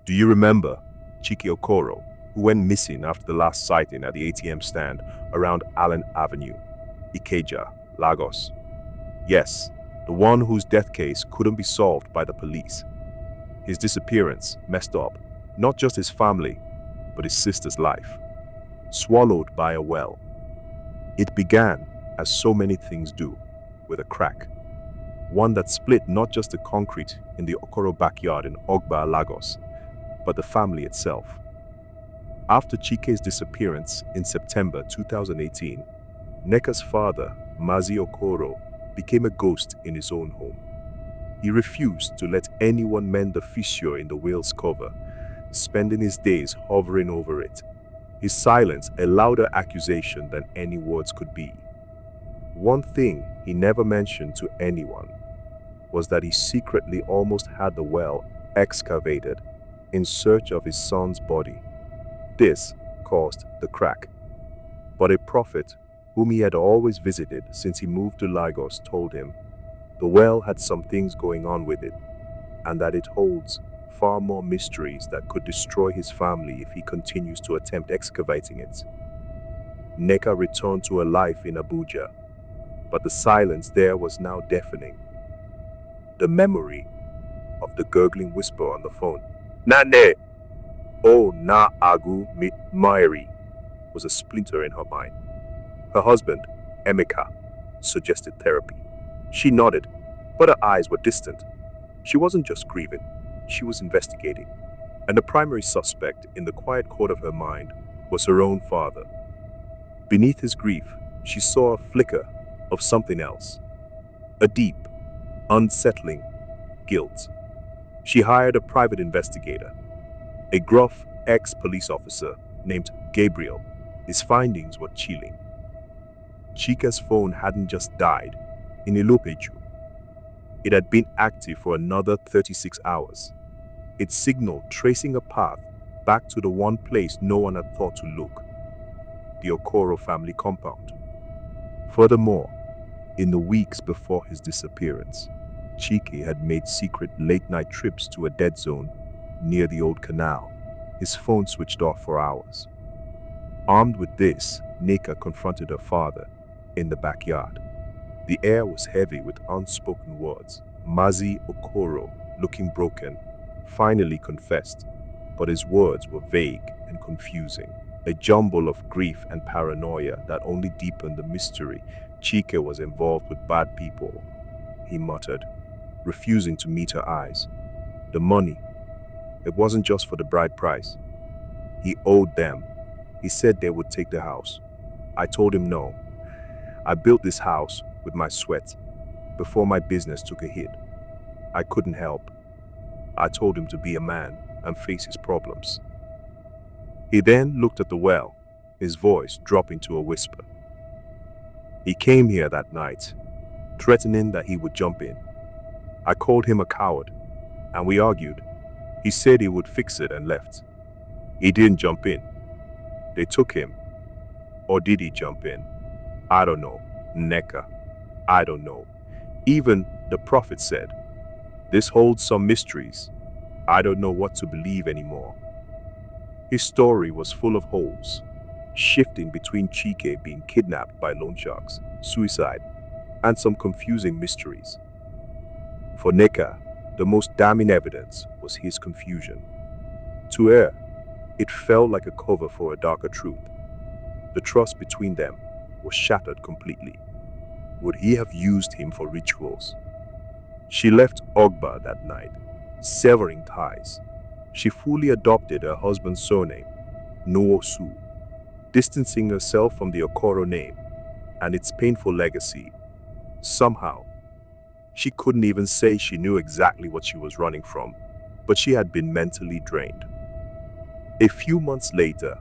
Do you remember Chike Okoro, who went missing after the last sighting at the ATM stand around Allen Avenue, Ikeja, Lagos? Yes, the one whose death case couldn't be solved by the police. His disappearance messed up not just his family, but his sister's life. Swallowed by a well. It began, as so many things do, with a crack. One that split not just the concrete in the Okoro backyard in Ogba, Lagos, but the family itself. After Chike's disappearance in September 2018, Nneka's father, Mazi Okoro, became a ghost in his own home. He refused to let anyone mend the fissure in the whale's cover, spending his days hovering over it. His silence a louder accusation than any words could be. One thing he never mentioned to anyone was that he secretly almost had the well excavated in search of his son's body. This caused the crack. But a prophet whom he had always visited since he moved to Lagos told him the well had some things going on with it, and that it holds far more mysteries that could destroy his family if he continues to attempt excavating it. Nneka returned to her life in Abuja, but the silence there was now deafening. The memory of the gurgling whisper on the phone, "Nane! Oh, na agu mi mairi," was a splinter in her mind. Her husband, Emeka, suggested therapy. She nodded, but her eyes were distant. She wasn't just grieving, she was investigating. And the primary suspect in the quiet court of her mind was her own father. Beneath his grief, she saw a flicker of something else. A deep, unsettling guilt. She hired a private investigator, a gruff ex-police officer named Gabriel. His findings were chilling. Chike's phone hadn't just died in Ilopeju. It had been active for another 36 hours. Its signal tracing a path back to the one place no one had thought to look, the Okoro family compound. Furthermore, in the weeks before his disappearance, Chike had made secret late-night trips to a dead zone near the old canal, his phone switched off for hours. Armed with this, Nneka confronted her father in the backyard. The air was heavy with unspoken words. Mazi Okoro, looking broken, finally confessed, but his words were vague and confusing, a jumble of grief and paranoia that only deepened the mystery. Chike was involved with bad people, he muttered, refusing to meet her eyes. The money, it wasn't just for the bride price. He owed them. He said they would take the house. I told him no. I built this house with my sweat before my business took a hit. I couldn't help. I told him to be a man and face his problems. He then looked at the well, his voice dropping to a whisper. He came here that night, threatening that he would jump in. I called him a coward, and we argued. He said he would fix it and left. He didn't jump in. They took him. Or did he jump in? I don't know. Nneka. I don't know. Even the prophet said, this holds some mysteries. I don't know what to believe anymore. His story was full of holes, shifting between Chike being kidnapped by loan sharks, suicide, and some confusing mysteries. For Nneka, the most damning evidence was his confusion. To her, it felt like a cover for a darker truth. The trust between them was shattered completely. Would he have used him for rituals? She left Ogba that night, severing ties. She fully adopted her husband's surname, Nwosu, distancing herself from the Okoro name and its painful legacy. Somehow, she couldn't even say she knew exactly what she was running from, but she had been mentally drained. A few months later,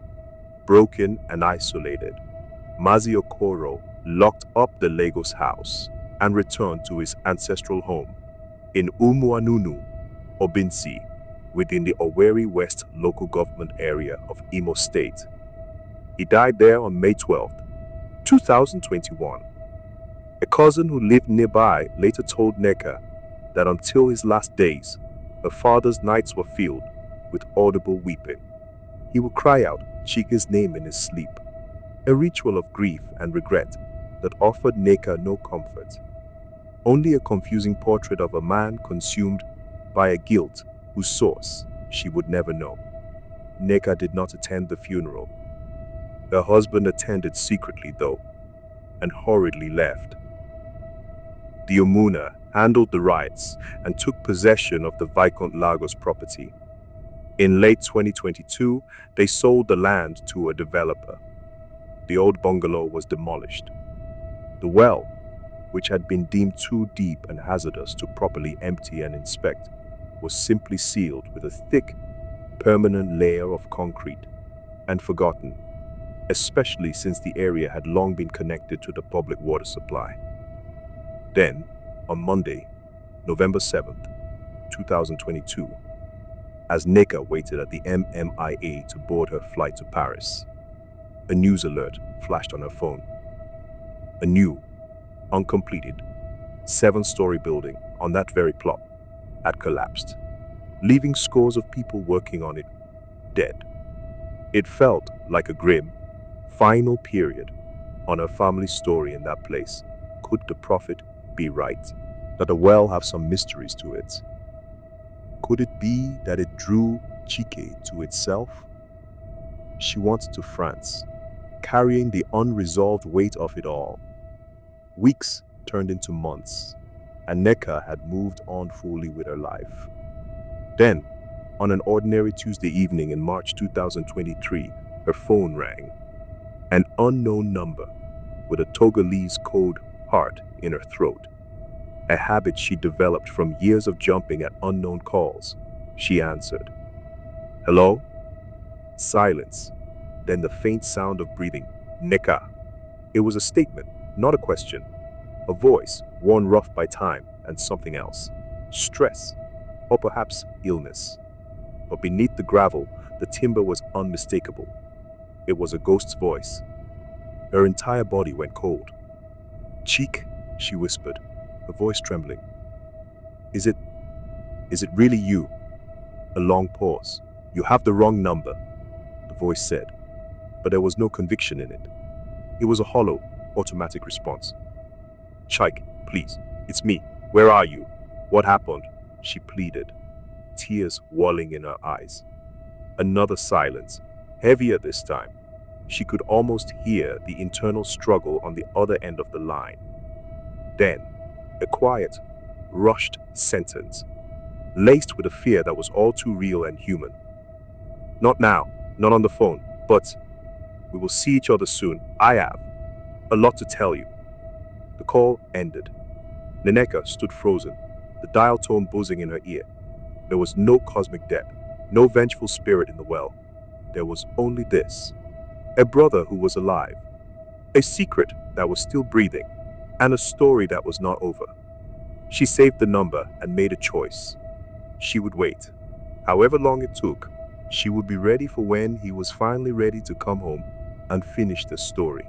broken and isolated, Mazi Okoro locked up the Lagos house and returned to his ancestral home in Umuanunu, Obinsi, within the Owerri West local government area of Imo State. He died there on May 12, 2021. A cousin who lived nearby later told Nneka that until his last days, her father's nights were filled with audible weeping. He would cry out Chike's name in his sleep, a ritual of grief and regret that offered Nneka no comfort, only a confusing portrait of a man consumed by a guilt whose source she would never know. Nneka did not attend the funeral. Her husband attended secretly, though, and hurriedly left. The Omuna handled the rights and took possession of the Viscount Lagos property. In late 2022, they sold the land to a developer. The old bungalow was demolished. The well, which had been deemed too deep and hazardous to properly empty and inspect, was simply sealed with a thick, permanent layer of concrete and forgotten, especially since the area had long been connected to the public water supply. Then, on Monday, November 7th, 2022, as Nneka waited at the MMIA to board her flight to Paris, a news alert flashed on her phone. A new, uncompleted, 7-story building on that very plot had collapsed, leaving scores of people working on it dead. It felt like a grim, final period on her family's story in that place. Could the prophet be right? That the well have some mysteries to it? Could it be that it drew Chike to itself? She wanted to France, carrying the unresolved weight of it all. Weeks turned into months, and Nneka had moved on fully with her life. Then, on an ordinary Tuesday evening in March 2023, her phone rang. An unknown number with a Togolese code heart in her throat. A habit she developed from years of jumping at unknown calls. She answered. Hello? Silence. Then the faint sound of breathing. Nneka. It was a statement, not a question. A voice worn rough by time and something else. Stress, or perhaps illness. But beneath the gravel, the timber was unmistakable. It was a ghost's voice. Her entire body went cold. Chike, she whispered, her voice trembling. Is it really you? A long pause. You have the wrong number, the voice said, but there was no conviction in it. It was a hollow, automatic response. Chike, please, it's me. Where are you? What happened? She pleaded, tears welling in her eyes. Another silence, heavier this time. She could almost hear the internal struggle on the other end of the line. Then, a quiet, rushed sentence, laced with a fear that was all too real and human. Not now, not on the phone, but we will see each other soon. I have a lot to tell you. The call ended. Nneka stood frozen, the dial tone buzzing in her ear. There was no cosmic depth, no vengeful spirit in the well. There was only this. A brother who was alive, a secret that was still breathing, and a story that was not over. She saved the number and made a choice. She would wait. However long it took, she would be ready for when he was finally ready to come home and finish the story.